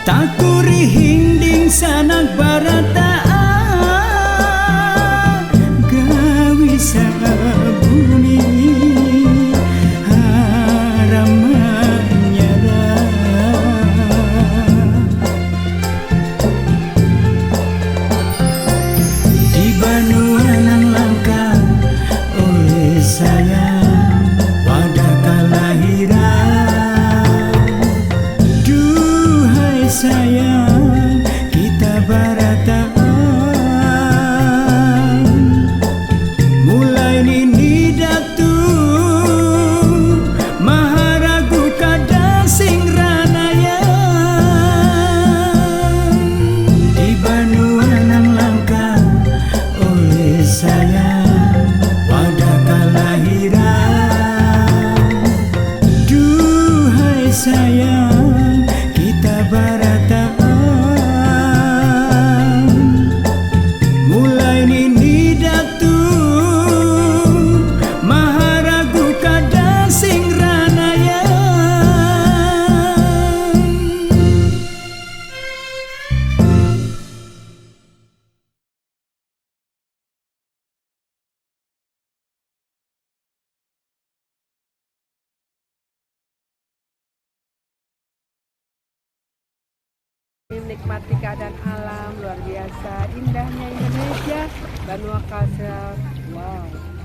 takuri hinding sanak barataan gawi sabuni haramnya di Banuanan langka oleh saya pada kelahiran. Duhai sayang, kita barataan mulai nini datu maharagu kada sing ranaya di Banuanan langka oleh sayang pada kelahiran. Duhai sayang, kita barataan mulai nini datu maharagu kada sing ranaya. Menikmati keadaan alam luar biasa indahnya Indonesia, Banua Kalsel. Wow.